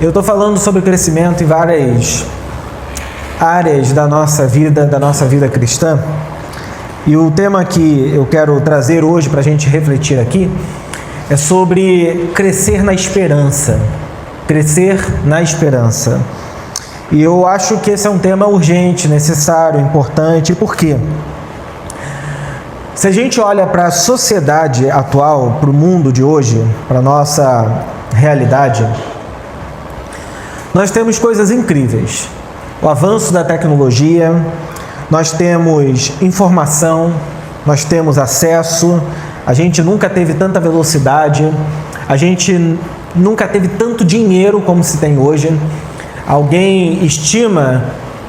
Eu estou falando sobre crescimento em várias áreas da nossa vida cristã. E o tema que eu quero trazer hoje para a gente refletir aqui é sobre crescer na esperança. Crescer na esperança. E eu acho que esse é um tema urgente, necessário, importante. Por quê? Se a gente olha para a sociedade atual, para o mundo de hoje, para a nossa realidade, nós temos coisas incríveis. O avanço da tecnologia, nós temos informação, nós temos acesso, a gente nunca teve tanta velocidade, a gente nunca teve tanto dinheiro como se tem hoje. Alguém estima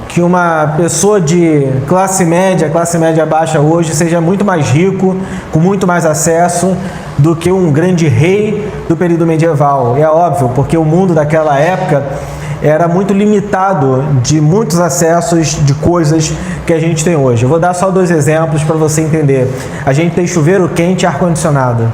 que uma pessoa de classe média baixa hoje seja muito mais rico, com muito mais acesso do que um grande rei do período medieval. E é óbvio, porque o mundo daquela época era muito limitado de muitos acessos de coisas que a gente tem hoje. Eu vou dar só 2 exemplos para você entender. A gente tem chuveiro quente e ar-condicionado.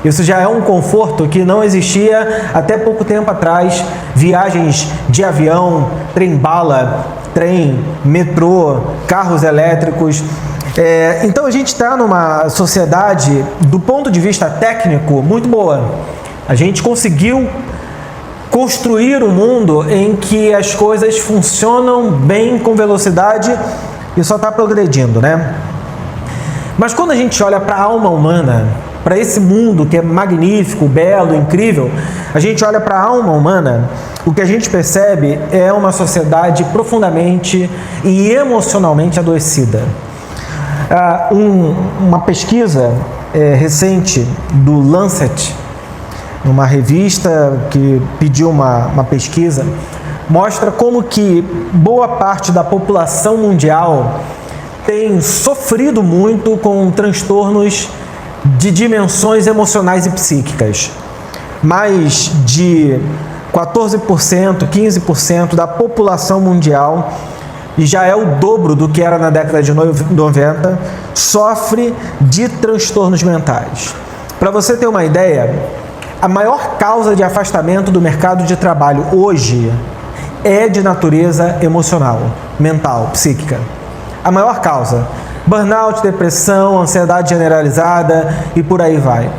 Isso já é um conforto que não existia até pouco tempo atrás. Viagens de avião, trem-bala, trem, metrô, carros elétricos. Então a gente está numa sociedade, do ponto de vista técnico, muito boa. A gente conseguiu construir um mundo em que as coisas funcionam bem, com velocidade, e só está progredindo, né? Mas quando a gente olha para a alma humana, para esse mundo que é magnífico, belo, incrível, a gente olha para a alma humana, o que a gente percebe é uma sociedade profundamente e emocionalmente adoecida. Uma pesquisa recente do Lancet, numa revista que pediu uma pesquisa, mostra como que boa parte da população mundial tem sofrido muito com transtornos de dimensões emocionais e psíquicas. Mais de 14%, 15% da população mundial, e já é o dobro do que era na década de 90, sofre de transtornos mentais. Para você ter uma ideia, a maior causa de afastamento do mercado de trabalho hoje é de natureza emocional, mental, psíquica. A maior causa. Burnout, depressão, ansiedade generalizada e por aí vai.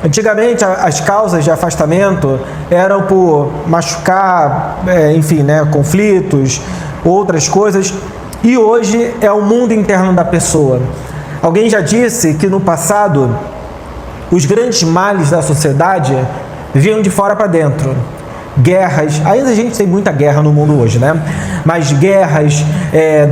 Antigamente, as causas de afastamento eram por machucar, conflitos, outras coisas. E hoje é o mundo interno da pessoa. Alguém já disse que no passado os grandes males da sociedade vinham de fora para dentro. Guerras, ainda a gente tem muita guerra no mundo hoje, né? Mas guerras,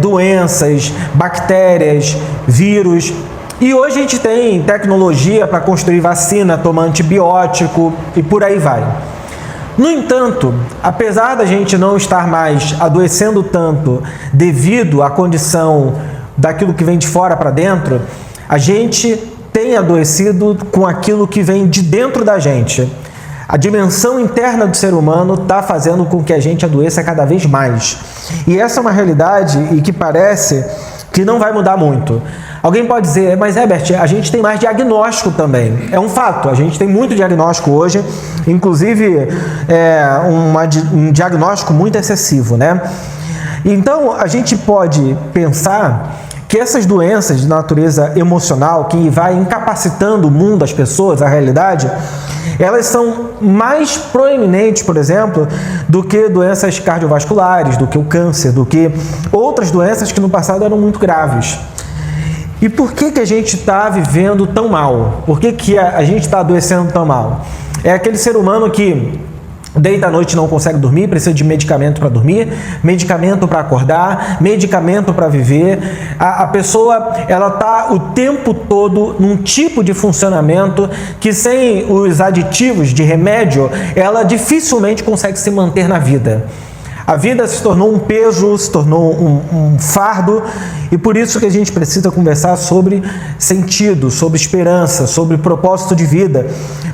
doenças, bactérias, vírus. E hoje a gente tem tecnologia para construir vacina, tomar antibiótico e por aí vai. No entanto, apesar da gente não estar mais adoecendo tanto devido à condição daquilo que vem de fora para dentro, a gente tem adoecido com aquilo que vem de dentro da gente. A dimensão interna do ser humano está fazendo com que a gente adoeça cada vez mais. E essa é uma realidade e que parece que não vai mudar muito. Alguém pode dizer, mas Herbert, a gente tem mais diagnóstico também. É um fato, a gente tem muito diagnóstico hoje, inclusive um diagnóstico muito excessivo, né? Então, a gente pode pensar que essas doenças de natureza emocional, que vai incapacitando o mundo, as pessoas, a realidade, elas são mais proeminentes, por exemplo, do que doenças cardiovasculares, do que o câncer, do que outras doenças que no passado eram muito graves. E por que a gente está vivendo tão mal? Por que a gente está adoecendo tão mal? É aquele ser humano que deita à noite e não consegue dormir, precisa de medicamento para dormir, medicamento para acordar, medicamento para viver. A pessoa, ela está o tempo todo num tipo de funcionamento que sem os aditivos de remédio, ela dificilmente consegue se manter na vida. A vida se tornou um peso, se tornou um fardo, e por isso que a gente precisa conversar sobre sentido, sobre esperança, sobre propósito de vida.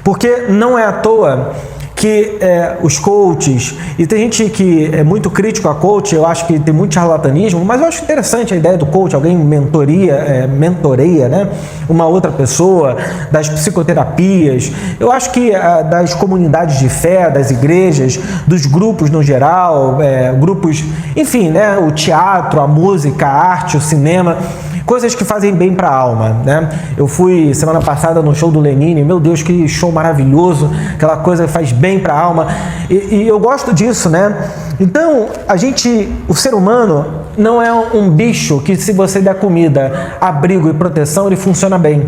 Porque não é à toa que os coaches, e tem gente que é muito crítico a coach, eu acho que tem muito charlatanismo, mas eu acho interessante a ideia do coach, alguém mentoreia, né, uma outra pessoa, das psicoterapias, eu acho que das comunidades de fé, das igrejas, dos grupos no geral, grupos, enfim, né, o teatro, a música, a arte, o cinema, coisas que fazem bem para a alma, né? Eu fui semana passada no show do Lenine, meu Deus, que show maravilhoso, aquela coisa que faz bem para a alma, e eu gosto disso, né? Então, o ser humano não é um bicho que, se você der comida, abrigo e proteção, ele funciona bem.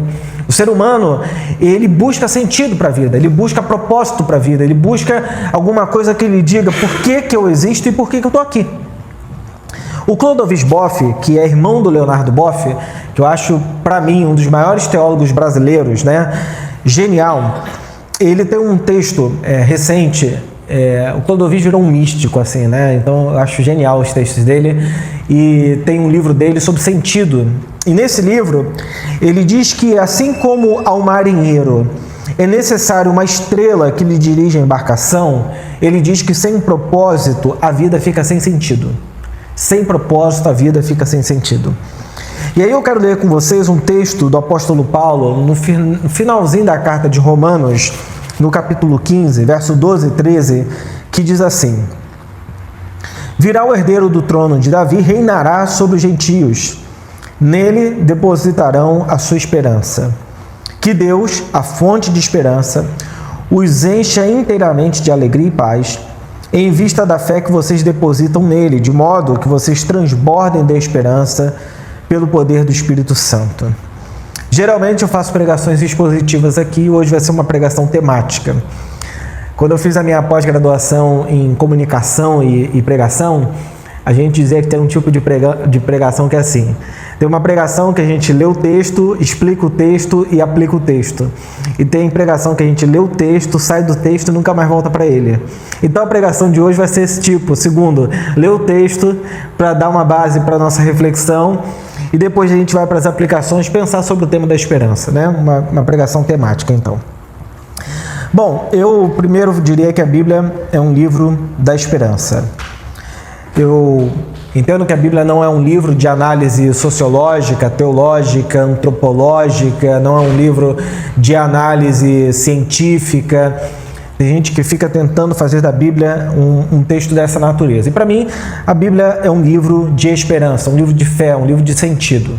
O ser humano, ele busca sentido para a vida, ele busca propósito para a vida, ele busca alguma coisa que lhe diga por que eu existo e por que eu estou aqui. O Clodovis Boff, que é irmão do Leonardo Boff, que eu acho, para mim, um dos maiores teólogos brasileiros, né? Genial. Ele tem um texto recente, o Clodovis virou um místico, assim, né? Então, eu acho genial os textos dele. E tem um livro dele sobre sentido. E nesse livro, ele diz que, assim como ao marinheiro é necessário uma estrela que lhe dirige a embarcação, ele diz que sem propósito a vida fica sem sentido. Sem propósito, a vida fica sem sentido. E aí eu quero ler com vocês um texto do apóstolo Paulo, no finalzinho da carta de Romanos, no capítulo 15, verso 12 e 13, que diz assim: Virá o herdeiro do trono de Davi, reinará sobre os gentios. Nele depositarão a sua esperança. Que Deus, a fonte de esperança, os encha inteiramente de alegria e paz, em vista da fé que vocês depositam nele, de modo que vocês transbordem da esperança pelo poder do Espírito Santo. Geralmente eu faço pregações expositivas aqui, hoje vai ser uma pregação temática. Quando eu fiz a minha pós-graduação em comunicação e pregação, a gente dizia que tem um tipo de pregação que é assim: tem uma pregação que a gente lê o texto, explica o texto e aplica o texto. E tem pregação que a gente lê o texto, sai do texto e nunca mais volta para ele. Então a pregação de hoje vai ser esse tipo: segundo, lê o texto para dar uma base para a nossa reflexão, e depois a gente vai para as aplicações pensar sobre o tema da esperança, né? Uma pregação temática, então. Bom, eu primeiro diria que a Bíblia é um livro da esperança. Eu entendo que a Bíblia não é um livro de análise sociológica, teológica, antropológica, não é um livro de análise científica. Tem gente que fica tentando fazer da Bíblia um texto dessa natureza. E para mim, a Bíblia é um livro de esperança, um livro de fé, um livro de sentido.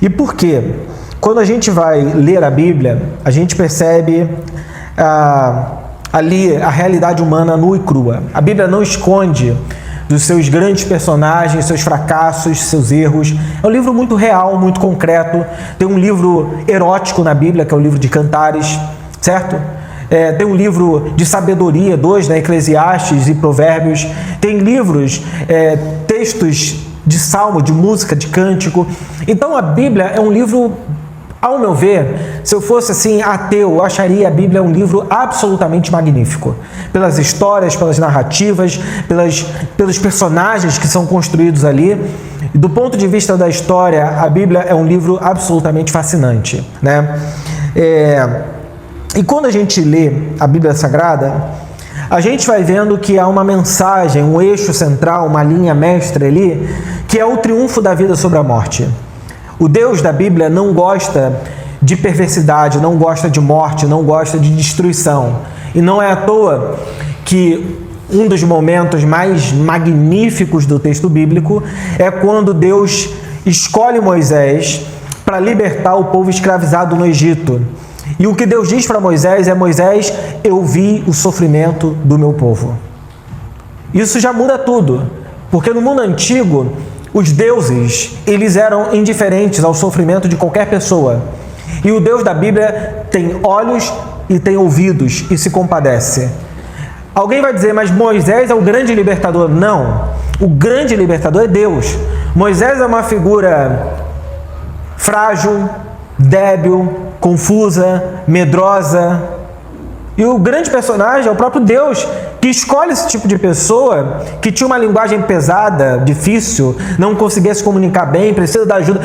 E por quê? Quando a gente vai ler a Bíblia, a gente percebe ali a realidade humana nua e crua. A Bíblia não esconde dos seus grandes personagens, seus fracassos, seus erros. É um livro muito real, muito concreto. Tem um livro erótico na Bíblia, que é o livro de Cantares, certo? Tem um livro de sabedoria, 2, né? Eclesiastes e Provérbios. Tem livros, textos de salmo, de música, de cântico. Então a Bíblia é um livro, ao meu ver, se eu fosse assim ateu, eu acharia a Bíblia um livro absolutamente magnífico. Pelas histórias, pelas narrativas, pelos personagens que são construídos ali. E do ponto de vista da história, a Bíblia é um livro absolutamente fascinante, né? E quando a gente lê a Bíblia Sagrada, a gente vai vendo que há uma mensagem, um eixo central, uma linha mestra ali, que é o triunfo da vida sobre a morte. O Deus da Bíblia não gosta de perversidade, não gosta de morte, não gosta de destruição. E não é à toa que um dos momentos mais magníficos do texto bíblico é quando Deus escolhe Moisés para libertar o povo escravizado no Egito. E o que Deus diz para Moisés é: Moisés, eu vi o sofrimento do meu povo. Isso já muda tudo, porque no mundo antigo, os deuses, eles eram indiferentes ao sofrimento de qualquer pessoa. E o Deus da Bíblia tem olhos e tem ouvidos e se compadece. Alguém vai dizer: mas Moisés é o grande libertador. Não, o grande libertador é Deus. Moisés é uma figura frágil, débil, confusa, medrosa. E o grande personagem é o próprio Deus, que escolhe esse tipo de pessoa, que tinha uma linguagem pesada, difícil, não conseguia se comunicar bem, precisa da ajuda,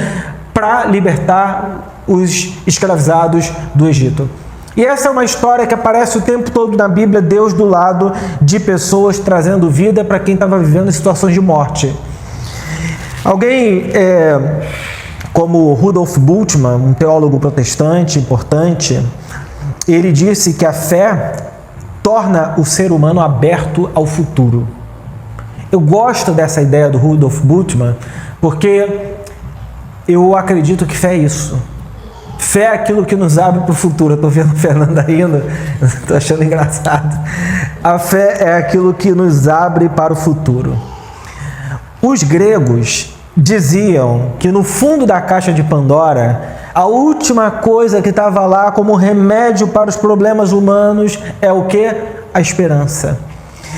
para libertar os escravizados do Egito. E essa é uma história que aparece o tempo todo na Bíblia, Deus do lado de pessoas trazendo vida para quem estava vivendo situações de morte. Alguém como Rudolf Bultmann, um teólogo protestante importante, ele disse que a fé torna o ser humano aberto ao futuro. Eu gosto dessa ideia do Rudolf Bultmann porque eu acredito que fé é isso. Fé é aquilo que nos abre para o futuro. Eu estou vendo a Fernanda rindo, estou achando engraçado. A fé é aquilo que nos abre para o futuro. Os gregos diziam que no fundo da caixa de Pandora, a última coisa que estava lá como remédio para os problemas humanos é o quê? A esperança.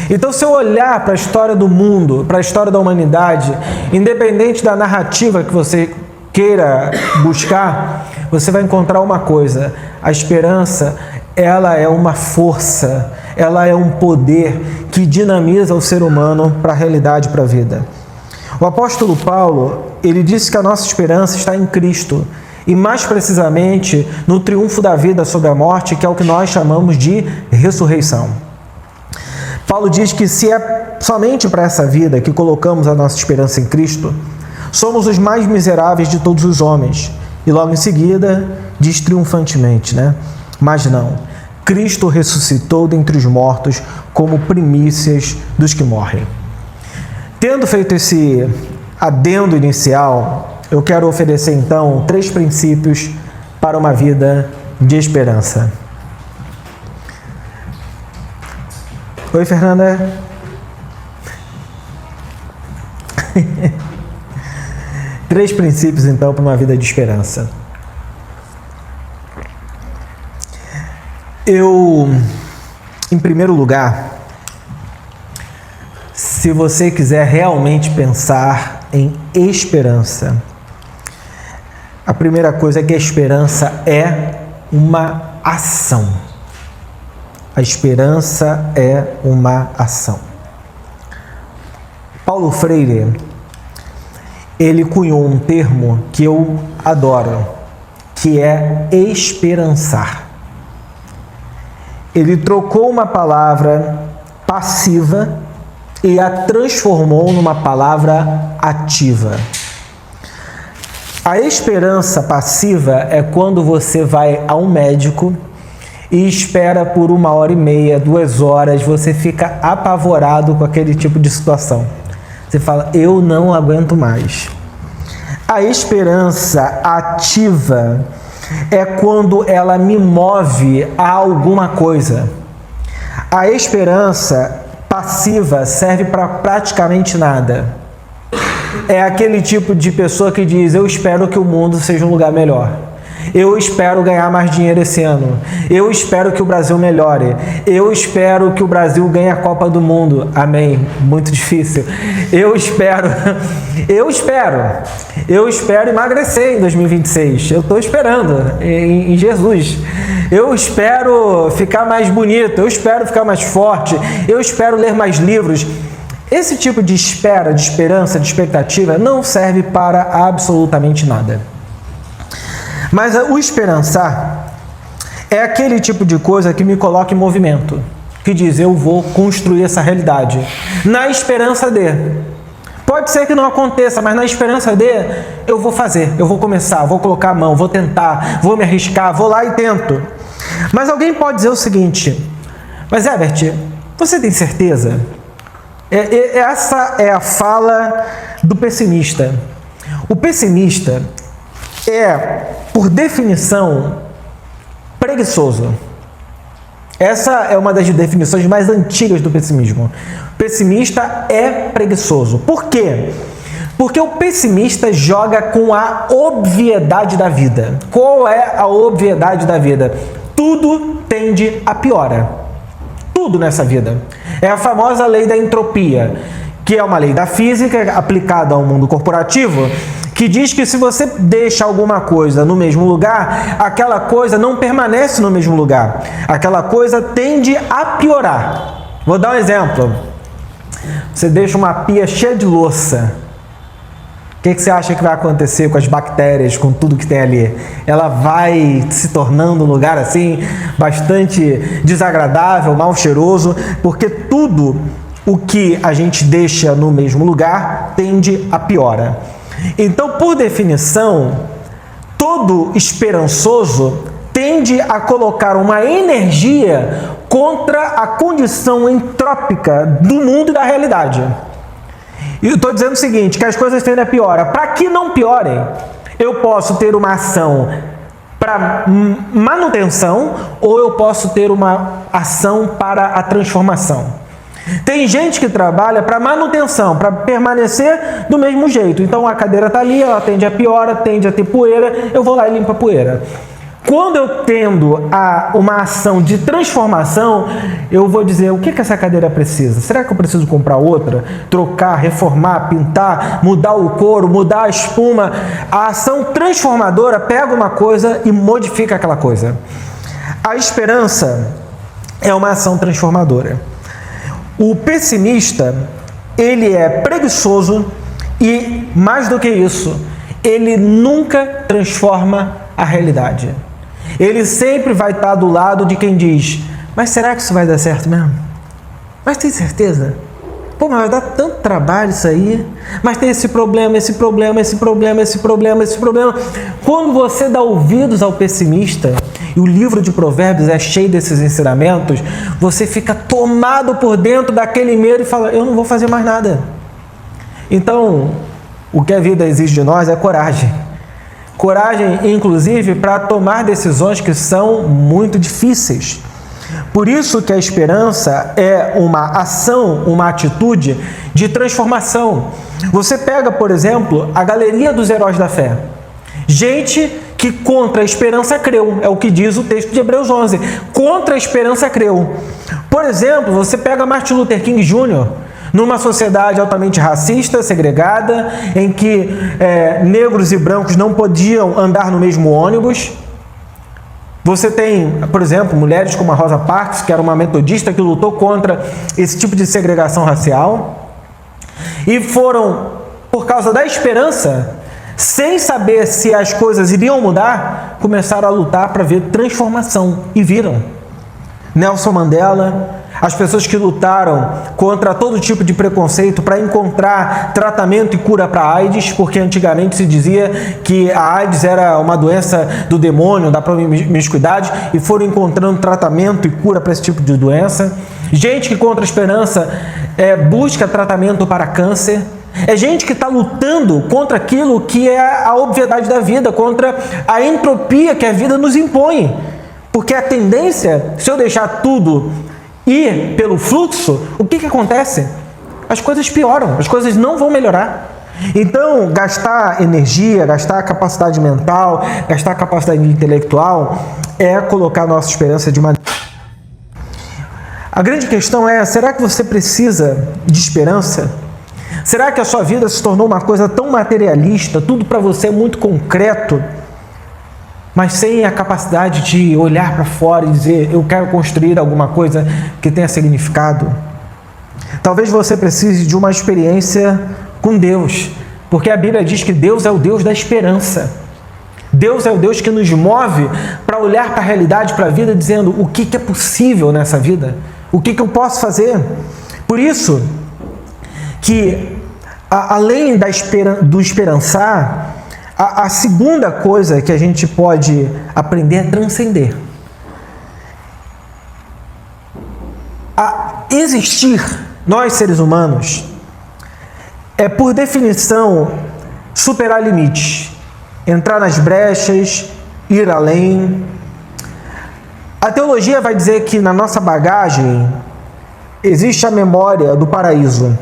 Então, se eu olhar para a história do mundo, para a história da humanidade, independente da narrativa que você queira buscar, você vai encontrar uma coisa: a esperança, ela é uma força, ela é um poder que dinamiza o ser humano para a realidade, para a vida. O apóstolo Paulo, ele disse que a nossa esperança está em Cristo, e mais precisamente no triunfo da vida sobre a morte, que é o que nós chamamos de ressurreição. Paulo diz que se é somente para essa vida que colocamos a nossa esperança em Cristo, somos os mais miseráveis de todos os homens. E logo em seguida, diz triunfantemente, Mas não, Cristo ressuscitou dentre os mortos como primícias dos que morrem. Tendo feito esse adendo inicial, eu quero oferecer então 3 princípios para uma vida de esperança. Oi, Fernanda. 3 princípios, então, para uma vida de esperança. Em primeiro lugar, se você quiser realmente pensar em esperança, a primeira coisa é que a esperança é uma ação. A esperança é uma ação. Paulo Freire, ele cunhou um termo que eu adoro, que é esperançar. Ele trocou uma palavra passiva e a transformou numa palavra ativa. A esperança passiva é quando você vai a um médico e espera por 1h30, 2 horas, você fica apavorado com aquele tipo de situação. Você fala, eu não aguento mais. A esperança ativa é quando ela me move a alguma coisa. A esperança passiva serve para praticamente nada. É aquele tipo de pessoa que diz, eu espero que o mundo seja um lugar melhor. Eu espero ganhar mais dinheiro esse ano. Eu espero que o Brasil melhore. Eu espero que o Brasil ganhe a Copa do Mundo. Amém. Muito difícil. Eu espero emagrecer em 2026. Eu estou esperando em Jesus. Eu espero ficar mais bonito. Eu espero ficar mais forte. Eu espero ler mais livros. Esse tipo de espera, de esperança, de expectativa não serve para absolutamente nada. Mas o esperançar é aquele tipo de coisa que me coloca em movimento, que diz, eu vou construir essa realidade, na esperança de. Pode ser que não aconteça, mas na esperança de, eu vou fazer, eu vou começar, vou colocar a mão, vou tentar, vou me arriscar, vou lá e tento. Mas alguém pode dizer o seguinte, mas Herbert, você tem certeza? Essa é a fala do pessimista. O pessimista é, por definição, preguiçoso. Essa é uma das definições mais antigas do pessimismo. O pessimista é preguiçoso. Por quê? Porque o pessimista joga com a obviedade da vida. Qual é a obviedade da vida? Tudo tende a piora. Tudo nessa vida. É a famosa lei da entropia, que é uma lei da física aplicada ao mundo corporativo, que diz que se você deixa alguma coisa no mesmo lugar, aquela coisa não permanece no mesmo lugar. Aquela coisa tende a piorar. Vou dar um exemplo. Você deixa uma pia cheia de louça. O que você acha que vai acontecer com as bactérias, com tudo que tem ali? Ela vai se tornando um lugar assim, bastante desagradável, mal cheiroso, porque tudo o que a gente deixa no mesmo lugar tende a piora. Então, por definição, todo esperançoso tende a colocar uma energia contra a condição entrópica do mundo e da realidade. E eu estou dizendo o seguinte, que as coisas tendem a piorar. Para que não piorem, eu posso ter uma ação para manutenção ou eu posso ter uma ação para a transformação. Tem gente que trabalha para manutenção, para permanecer do mesmo jeito. Então a cadeira está ali, ela tende a piora, tende a ter poeira, eu vou lá e limpo a poeira. Quando eu tendo uma ação de transformação, eu vou dizer, o que essa cadeira precisa? Será que eu preciso comprar outra? Trocar, reformar, pintar, mudar o couro, mudar a espuma? A ação transformadora pega uma coisa e modifica aquela coisa. A esperança é uma ação transformadora. O pessimista, ele é preguiçoso e, mais do que isso, ele nunca transforma a realidade. Ele sempre vai estar do lado de quem diz, mas será que isso vai dar certo mesmo? Mas tem certeza? Pô, mas vai dar tanto trabalho isso aí. Mas tem esse problema, esse problema, esse problema, esse problema, esse problema. Quando você dá ouvidos ao pessimista, e o livro de Provérbios é cheio desses ensinamentos, você fica tomado por dentro daquele medo e fala, eu não vou fazer mais nada. Então, o que a vida exige de nós é coragem. Coragem, inclusive, para tomar decisões que são muito difíceis. Por isso que a esperança é uma ação, uma atitude de transformação. Você pega, por exemplo, a galeria dos heróis da fé. Gente que contra a esperança creu, é o que diz o texto de Hebreus 11. Contra a esperança creu. Por exemplo, você pega Martin Luther King Jr., numa sociedade altamente racista, segregada, em que negros e brancos não podiam andar no mesmo ônibus. Você tem, por exemplo, mulheres como a Rosa Parks, que era uma metodista que lutou contra esse tipo de segregação racial. E foram, por causa da esperança, sem saber se as coisas iriam mudar, começaram a lutar para ver transformação. E viram. Nelson Mandela, as pessoas que lutaram contra todo tipo de preconceito para encontrar tratamento e cura para a AIDS, porque antigamente se dizia que a AIDS era uma doença do demônio, da promiscuidade, e foram encontrando tratamento e cura para esse tipo de doença. Gente que contra a esperança busca tratamento para câncer. É gente que está lutando contra aquilo que é a obviedade da vida, contra a entropia que a vida nos impõe. Porque a tendência, se eu deixar tudo ir pelo fluxo, o que acontece? As coisas pioram, as coisas não vão melhorar. Então, gastar energia, gastar capacidade mental, gastar capacidade intelectual é colocar nossa esperança de maneira... A grande questão é, será que você precisa de esperança? Será que a sua vida se tornou uma coisa tão materialista, tudo para você é muito concreto, mas sem a capacidade de olhar para fora e dizer, eu quero construir alguma coisa que tenha significado? Talvez você precise de uma experiência com Deus, porque a Bíblia diz que Deus é o Deus da esperança. Deus é o Deus que nos move para olhar para a realidade, para a vida, dizendo o que é possível nessa vida, o que eu posso fazer. Por isso que, além do esperançar, a segunda coisa que a gente pode aprender é transcender. A existir, nós seres humanos, é por definição superar limites, entrar nas brechas, ir além. A teologia vai dizer que na nossa bagagem existe a memória do paraíso,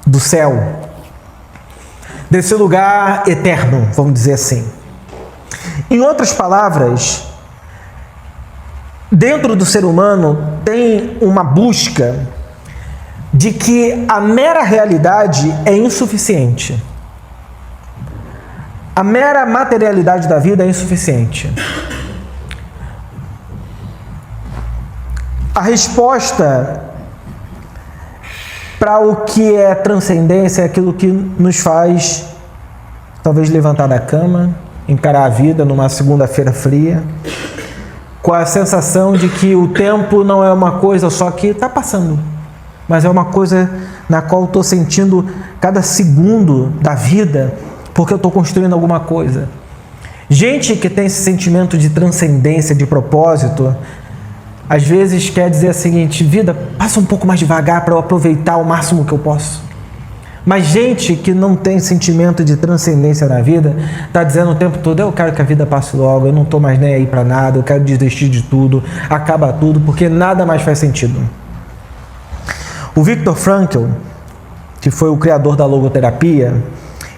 do céu, desse lugar eterno, vamos dizer assim. Em outras palavras, dentro do ser humano tem uma busca de que a mera realidade é insuficiente. A mera materialidade da vida é insuficiente. A resposta para o que é transcendência, é aquilo que nos faz talvez levantar da cama, encarar a vida numa segunda-feira fria, com a sensação de que o tempo não é uma coisa só que está passando, mas é uma coisa na qual estou sentindo cada segundo da vida, porque eu estou construindo alguma coisa. Gente que tem esse sentimento de transcendência, de propósito, às vezes quer dizer o seguinte: vida, passa um pouco mais devagar para eu aproveitar o máximo que eu posso. Mas gente que não tem sentimento de transcendência na vida, está dizendo o tempo todo: eu quero que a vida passe logo, eu não estou mais nem aí para nada, eu quero desistir de tudo, acaba tudo, porque nada mais faz sentido. O Viktor Frankl, que foi o criador da logoterapia,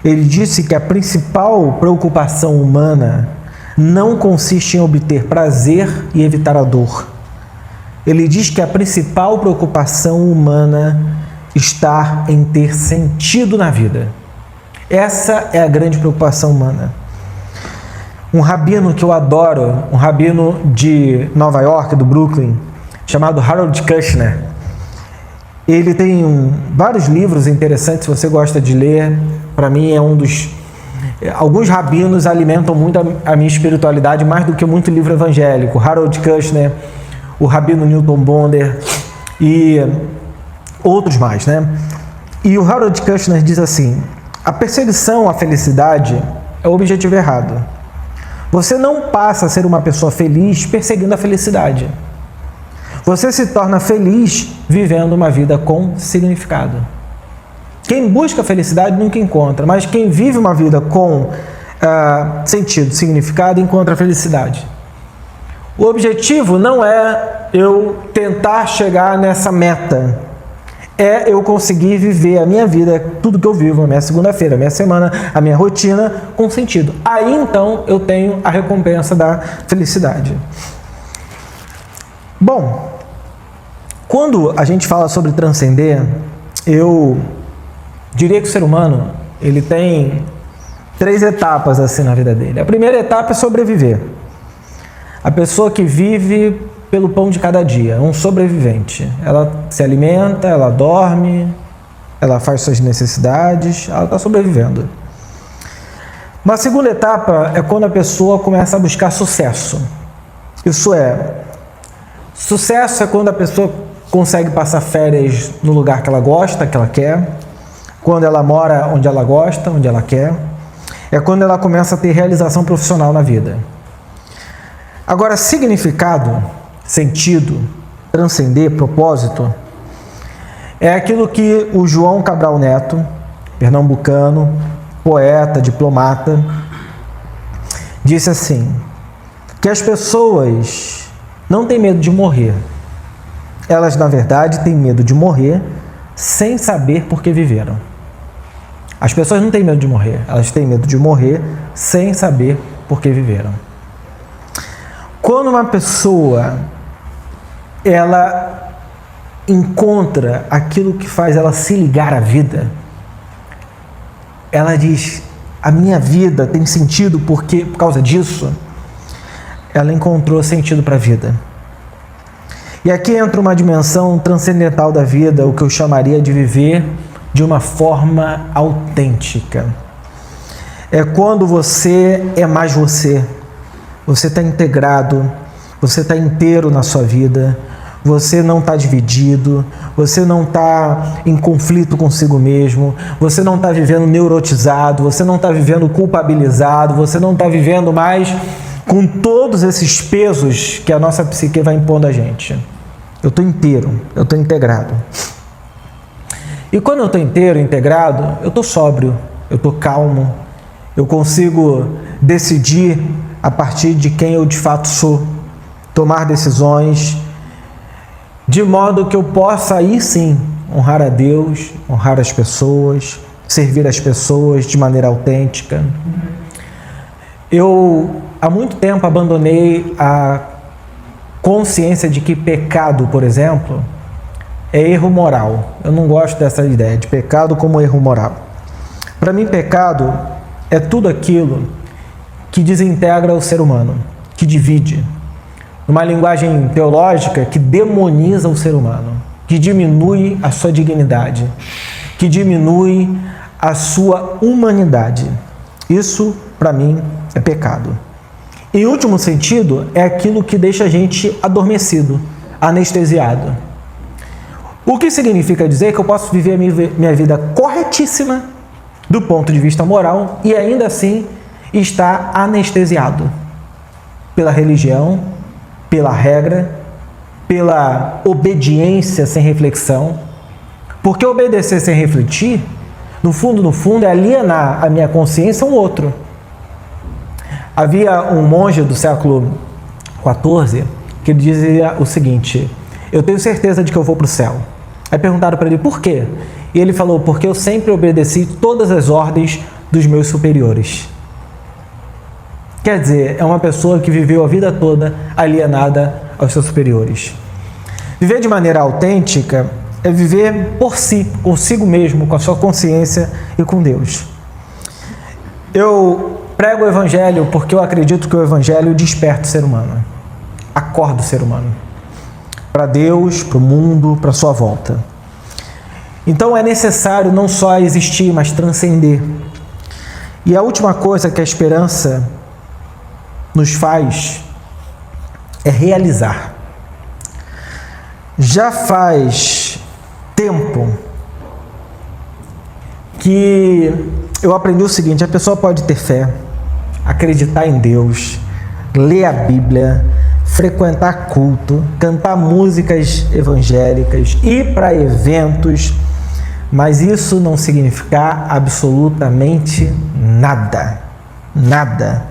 ele disse que a principal preocupação humana não consiste em obter prazer e evitar a dor. Ele diz que a principal preocupação humana está em ter sentido na vida. Essa é a grande preocupação humana. Um rabino que eu adoro, um rabino de Nova York, do Brooklyn, chamado Harold Kushner, ele tem vários livros interessantes, se você gosta de ler. Para mim é um dos... Alguns rabinos alimentam muito a minha espiritualidade, mais do que muito livro evangélico. Harold Kushner, o rabino Newton Bonder e outros mais, né? E o Harold Kushner diz assim: a perseguição à felicidade é o objetivo errado. Você não passa a ser uma pessoa feliz perseguindo a felicidade. Você se torna feliz vivendo uma vida com significado. Quem busca a felicidade nunca encontra, mas quem vive uma vida com sentido, significado, encontra a felicidade. O objetivo não é eu tentar chegar nessa meta, é eu conseguir viver a minha vida, tudo que eu vivo, a minha segunda-feira, a minha semana, a minha rotina, com sentido. Aí então eu tenho a recompensa da felicidade. Bom, quando a gente fala sobre transcender, eu diria que o ser humano, ele tem 3 etapas assim na vida dele. A primeira etapa é sobreviver. A pessoa que vive pelo pão de cada dia, um sobrevivente. Ela se alimenta, ela dorme, ela faz suas necessidades, ela está sobrevivendo. Uma segunda etapa é quando a pessoa começa a buscar sucesso. Isso é, sucesso é quando a pessoa consegue passar férias no lugar que ela gosta, que ela quer, quando ela mora onde ela gosta, onde ela quer, é quando ela começa a ter realização profissional na vida. Agora, significado, sentido, transcender, propósito, é aquilo que o João Cabral Neto, pernambucano, poeta, diplomata, disse assim, que as pessoas não têm medo de morrer. Elas, na verdade, têm medo de morrer sem saber por que viveram. As pessoas não têm medo de morrer, elas têm medo de morrer sem saber por que viveram. Quando uma pessoa, ela encontra aquilo que faz ela se ligar à vida, ela diz, a minha vida tem sentido porque, por causa disso, ela encontrou sentido para a vida. E aqui entra uma dimensão transcendental da vida, o que eu chamaria de viver de uma forma autêntica. É quando você é mais você. Você está integrado, você está inteiro na sua vida, você não está dividido, você não está em conflito consigo mesmo, você não está vivendo neurotizado, você não está vivendo culpabilizado, você não está vivendo mais com todos esses pesos que a nossa psique vai impondo a gente. Eu estou inteiro, eu estou integrado. E quando eu estou inteiro, integrado, eu estou sóbrio, eu estou calmo, eu consigo decidir a partir de quem eu de fato sou, tomar decisões, de modo que eu possa aí sim honrar a Deus, honrar as pessoas, servir as pessoas de maneira autêntica. Eu há muito tempo abandonei a consciência de que pecado, por exemplo, é erro moral. Eu não gosto dessa ideia de pecado como erro moral. Para mim, pecado é tudo aquilo que desintegra o ser humano, que divide. Numa linguagem teológica, que demoniza o ser humano, que diminui a sua dignidade, que diminui a sua humanidade. Isso, para mim, é pecado. Em último sentido, é aquilo que deixa a gente adormecido, anestesiado. O que significa dizer que eu posso viver a minha vida corretíssima do ponto de vista moral e ainda assim estar anestesiado pela religião, pela regra, pela obediência sem reflexão. Porque obedecer sem refletir, no fundo, é alienar a minha consciência a um outro. Havia um monge do século XIV que ele dizia o seguinte: eu tenho certeza de que eu vou para o céu. Aí perguntaram para ele por quê? E ele falou: porque eu sempre obedeci todas as ordens dos meus superiores. Quer dizer, é uma pessoa que viveu a vida toda alienada aos seus superiores. Viver de maneira autêntica é viver por si, consigo mesmo, com a sua consciência e com Deus. Eu prego o Evangelho porque eu acredito que o Evangelho desperta o ser humano, acorda o ser humano para Deus, para o mundo, para a sua volta. Então é necessário não só existir, mas transcender. E a última coisa que a esperança nos faz é realizar. Já faz tempo que eu aprendi o seguinte: a pessoa pode ter fé, acreditar em Deus, ler a Bíblia, frequentar culto, cantar músicas evangélicas, ir para eventos, mas isso não significa absolutamente nada, nada,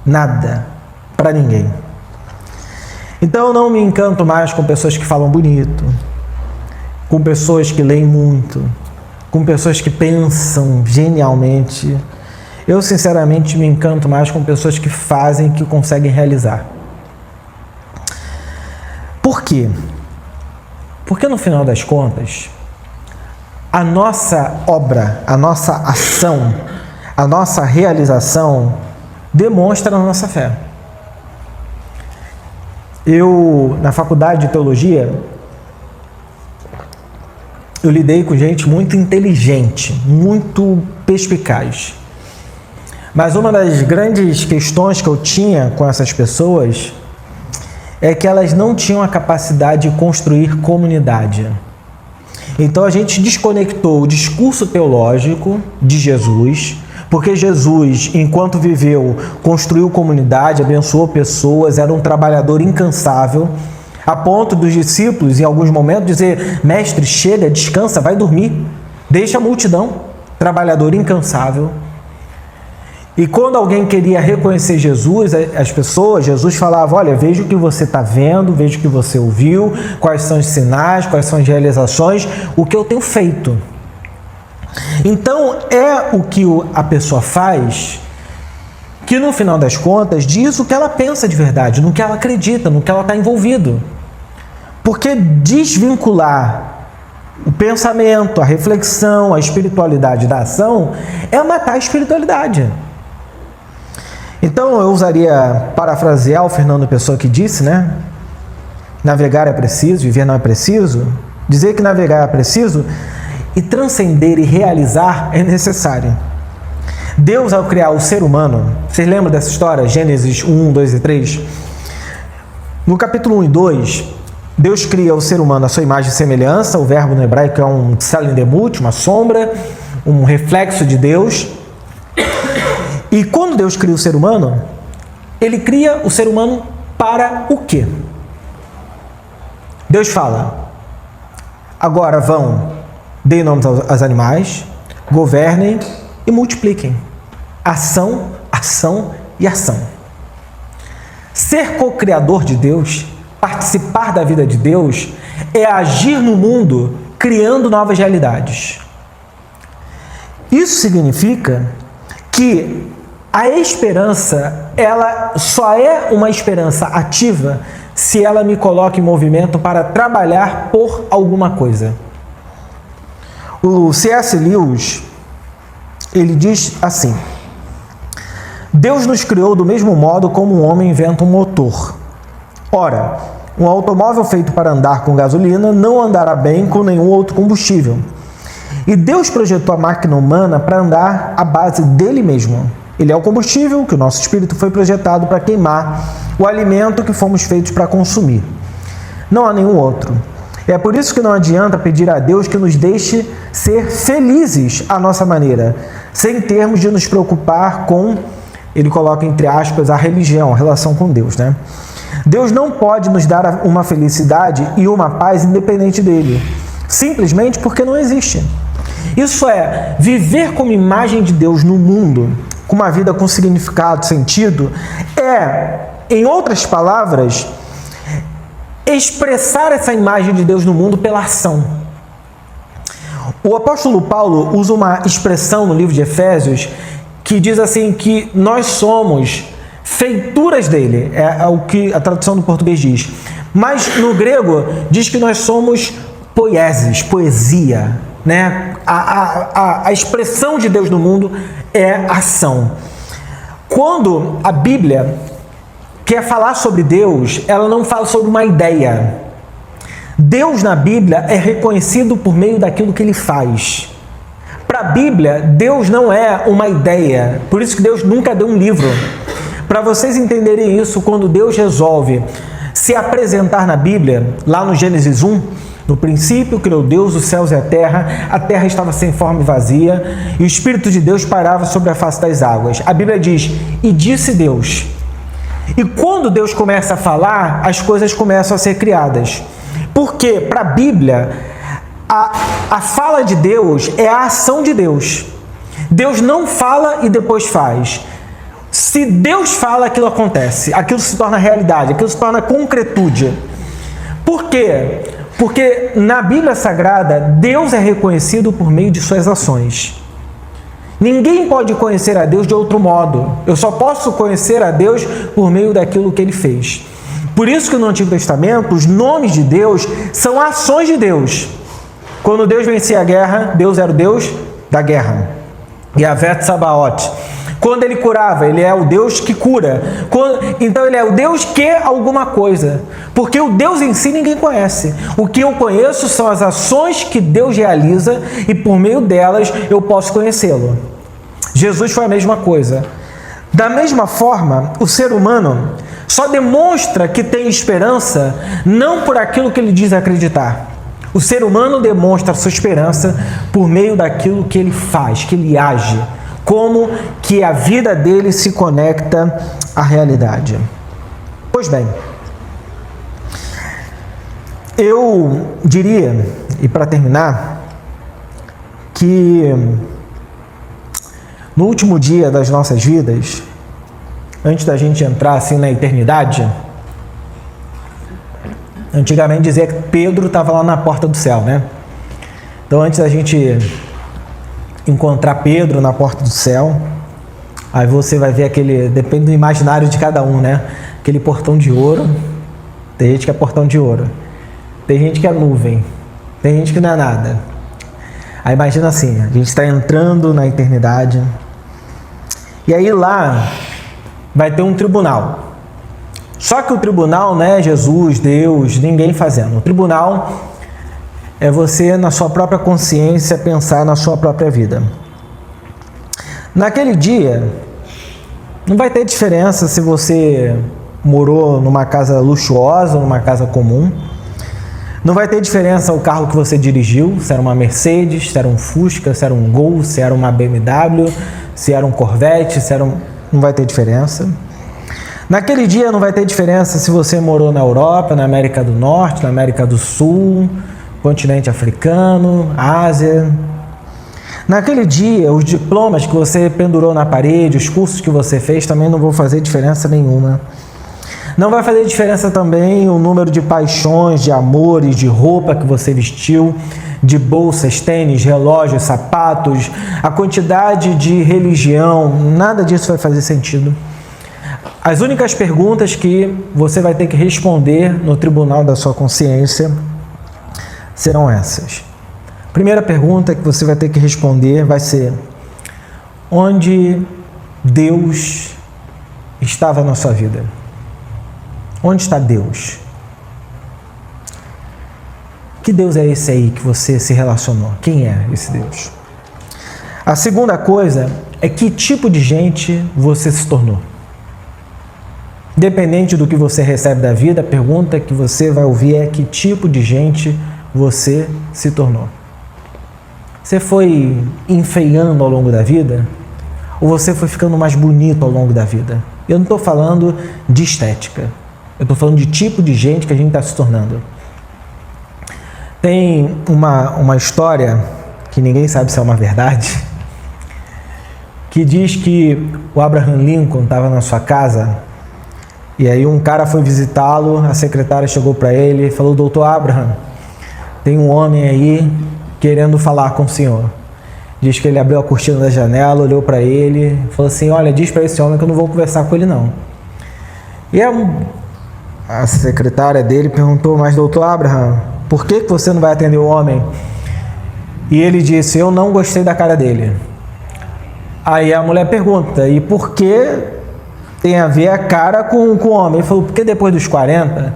nada para ninguém. Então eu não me encanto mais com pessoas que falam bonito, com pessoas que leem muito, com pessoas que pensam genialmente. Eu sinceramente me encanto mais com pessoas que fazem, que conseguem realizar. Por quê? Porque no final das contas, a nossa obra, a nossa ação, a nossa realização demonstra a nossa fé. Eu, na faculdade de teologia, eu lidei com gente muito inteligente, muito perspicaz. Mas uma das grandes questões que eu tinha com essas pessoas é que elas não tinham a capacidade de construir comunidade. Então a gente desconectou o discurso teológico de Jesus, porque Jesus, enquanto viveu, construiu comunidade, abençoou pessoas, era um trabalhador incansável, a ponto dos discípulos, em alguns momentos, dizer: mestre, chega, descansa, vai dormir, deixa a multidão. Trabalhador incansável. E quando alguém queria reconhecer Jesus, as pessoas, Jesus falava: olha, veja o que você está vendo, veja o que você ouviu, quais são os sinais, quais são as realizações, o que eu tenho feito. Então, é o que a pessoa faz que, no final das contas, diz o que ela pensa de verdade, no que ela acredita, no que ela está envolvido. Porque desvincular o pensamento, a reflexão, a espiritualidade da ação é matar a espiritualidade. Então, eu usaria, parafrasear o Fernando Pessoa que disse, né? Navegar é preciso, viver não é preciso. Dizer que navegar é preciso e transcender e realizar é necessário. Deus, ao criar o ser humano, vocês lembram dessa história? Gênesis 1, 2 e 3? No capítulo 1 e 2, Deus cria o ser humano à sua imagem e semelhança. O verbo no hebraico é um tselem-demut, uma sombra, um reflexo de Deus. E quando Deus cria o ser humano, Ele cria o ser humano para o quê? Deus fala: agora vão, deem nomes aos animais, governem e multipliquem. Ação, ação e ação. Ser co-criador de Deus, participar da vida de Deus, é agir no mundo criando novas realidades. Isso significa que a esperança, ela só é uma esperança ativa se ela me coloca em movimento para trabalhar por alguma coisa. O C.S. Lewis, ele diz assim: Deus nos criou do mesmo modo como um homem inventa um motor. Ora, Um automóvel feito para andar com gasolina não andará bem com nenhum outro combustível. E Deus projetou a máquina humana para andar à base dele mesmo. Ele é o combustível que o nosso espírito foi projetado para queimar, o alimento que fomos feitos para consumir. Não há nenhum outro. É por isso que não adianta pedir a Deus que nos deixe ser felizes à nossa maneira, sem termos de nos preocupar com, ele coloca entre aspas, a religião, a relação com Deus, né? Deus não pode nos dar uma felicidade e uma paz independente dele, simplesmente porque não existe. Isso é, viver como imagem de Deus no mundo, com uma vida com significado, sentido, em outras palavras, expressar essa imagem de Deus no mundo pela ação. O apóstolo Paulo usa uma expressão no livro de Efésios que diz assim que nós somos feituras dele, é o que a tradução do português diz. Mas no grego diz que nós somos poieses, poesia, né? A expressão de Deus no mundo é ação. Quando a Bíblia quer falar sobre Deus, ela não fala sobre uma ideia. Deus na Bíblia é reconhecido por meio daquilo que ele faz. Para a Bíblia, Deus não é uma ideia, por isso que Deus nunca deu um livro. Para vocês entenderem isso, quando Deus resolve se apresentar na Bíblia, lá no Gênesis 1, no princípio criou Deus os céus e a terra estava sem forma e vazia, e o Espírito de Deus pairava sobre a face das águas. A Bíblia diz, e disse Deus. E quando Deus começa a falar, as coisas começam a ser criadas. Porque, para a Bíblia, a fala de Deus é a ação de Deus. Deus não fala e depois faz. Se Deus fala, aquilo acontece, aquilo se torna realidade, aquilo se torna concretude. Por quê? Porque na Bíblia Sagrada, Deus é reconhecido por meio de suas ações. Ninguém pode conhecer a Deus de outro modo. Eu só posso conhecer a Deus por meio daquilo que Ele fez. Por isso que no Antigo Testamento, os nomes de Deus são ações de Deus. Quando Deus vencia a guerra, Deus era o Deus da guerra. Yahvé Tsabaoth. Quando ele curava, ele é o Deus que cura. Então ele é o Deus que alguma coisa. Porque o Deus em si ninguém conhece. O que eu conheço são as ações que Deus realiza e por meio delas eu posso conhecê-lo. Jesus foi a mesma coisa. Da mesma forma, o ser humano só demonstra que tem esperança não por aquilo que ele diz acreditar. O ser humano demonstra sua esperança por meio daquilo que ele faz, que ele age. Como que a vida dele se conecta à realidade. Pois bem, eu diria, e para terminar, que no último dia das nossas vidas, antes da gente entrar assim na eternidade, antigamente dizia que Pedro estava lá na porta do céu, né? Então antes da gente encontrar Pedro na porta do céu, aí você vai ver aquele, depende do imaginário de cada um, né? Aquele portão de ouro. Tem gente que é portão de ouro, tem gente que é nuvem, tem gente que não é nada. Aí imagina assim, a gente está entrando na eternidade, e aí lá vai ter um tribunal. Só que o tribunal não é Jesus, Deus, ninguém fazendo. O tribunal é você, na sua própria consciência, pensar na sua própria vida. Naquele dia, não vai ter diferença se você morou numa casa luxuosa ou numa casa comum. Não vai ter diferença o carro que você dirigiu, se era uma Mercedes, se era um Fusca, se era um Gol, se era uma BMW, se era um Corvette, se era um... Não vai ter diferença. Naquele dia não vai ter diferença se você morou na Europa, na América do Norte, na América do Sul, continente africano, Ásia. Naquele dia, os diplomas que você pendurou na parede, os cursos que você fez, também não vão fazer diferença nenhuma. Não vai fazer diferença também o número de paixões, de amores, de roupa que você vestiu, de bolsas, tênis, relógios, sapatos, a quantidade de religião, nada disso vai fazer sentido. As únicas perguntas que você vai ter que responder no tribunal da sua consciência serão essas. A primeira pergunta que você vai ter que responder vai ser: onde Deus estava na sua vida? Onde está Deus? Que Deus é esse aí que você se relacionou? Quem é esse Deus? A segunda coisa é que tipo de gente você se tornou. Dependente do que você recebe da vida, a pergunta que você vai ouvir é que tipo de gente você se tornou. Você foi enfeiando ao longo da vida? Ou você foi ficando mais bonito ao longo da vida? Eu não estou falando de estética. Eu estou falando de tipo de gente que a gente está se tornando. Tem uma história, que ninguém sabe se é uma verdade, que diz que o Abraham Lincoln estava na sua casa e aí um cara foi visitá-lo, a secretária chegou para ele e falou: doutor Abraham, tem um homem aí querendo falar com o senhor. Diz que ele abriu a cortina da janela, olhou para ele e falou assim: olha, diz para esse homem que eu não vou conversar com ele não. E a secretária dele perguntou: mas doutor Abraham, por que você não vai atender o homem? E ele disse: eu não gostei da cara dele. Aí a mulher pergunta: e por que tem a ver a cara com o homem? Ele falou: porque depois dos 40,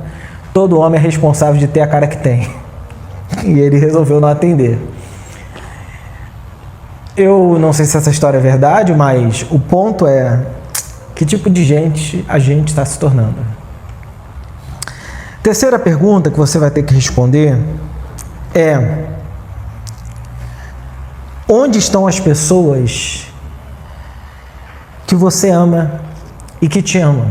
todo homem é responsável de ter a cara que tem. E ele resolveu não atender. Eu não sei se essa história é verdade, mas o ponto é: que tipo de gente a gente está se tornando? Terceira pergunta que você vai ter que responder é: onde estão as pessoas que você ama e que te amam?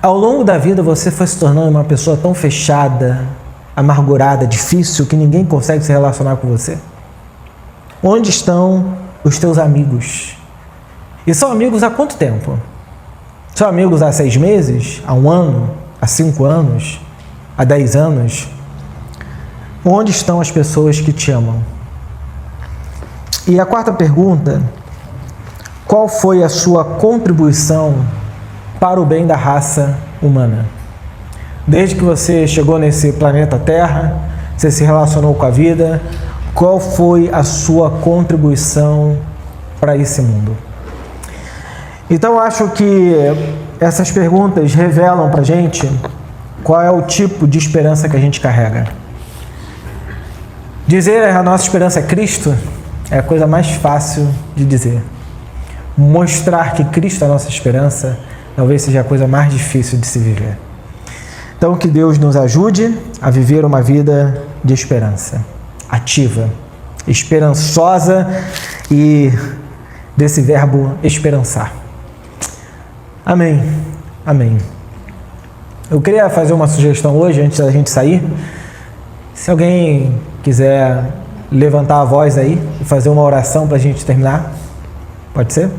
Ao longo da vida você foi se tornando uma pessoa tão fechada, amargurada, difícil, que ninguém consegue se relacionar com você? Onde estão os teus amigos? E são amigos há quanto tempo? São amigos há 6 meses? Há 1 ano? Há 5 anos? Há 10 anos? Onde estão as pessoas que te amam? E a quarta pergunta: qual foi a sua contribuição para o bem da raça humana? Desde que você chegou nesse planeta Terra, você se relacionou com a vida, qual foi a sua contribuição para esse mundo? Então, eu acho que essas perguntas revelam para a gente qual é o tipo de esperança que a gente carrega. Dizer a nossa esperança é Cristo é a coisa mais fácil de dizer. Mostrar que Cristo é a nossa esperança talvez seja a coisa mais difícil de se viver. Então, que Deus nos ajude a viver uma vida de esperança, ativa, esperançosa e desse verbo esperançar. Amém. Amém. Eu queria fazer uma sugestão hoje, antes da gente sair. Se alguém quiser levantar a voz aí e fazer uma oração para a gente terminar, pode ser?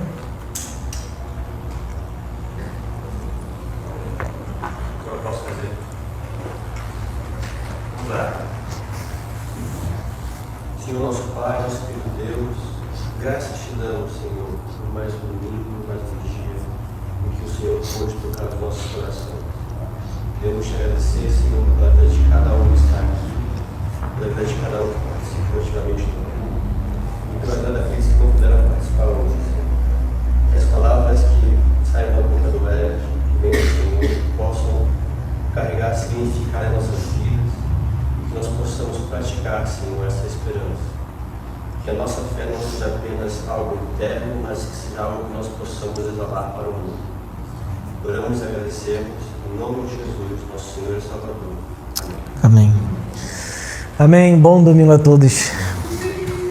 Senhor nosso Pai, nosso Filho Deus, graças te damos, Senhor, por mais um domingo, mais um dia em que o Senhor pôde tocar os nossos corações. Queremos te agradecer, Senhor, pela vida de cada um que está aqui, pela vida de cada um que participou ativamente do culto, e pela vida daqueles que não puderam participar hoje, Senhor. Que as palavras que saem da boca do Ed, que venham, Senhor, possam carregar significado em nossas vidas, que nós possamos praticar, Senhor, essa esperança. Que a nossa fé não seja apenas algo interno, mas que seja algo que nós possamos exalar para o mundo. Oramos e agradecemos, em nome de Jesus, nosso Senhor e Salvador. Amém. Amém. Amém. Bom domingo a todos.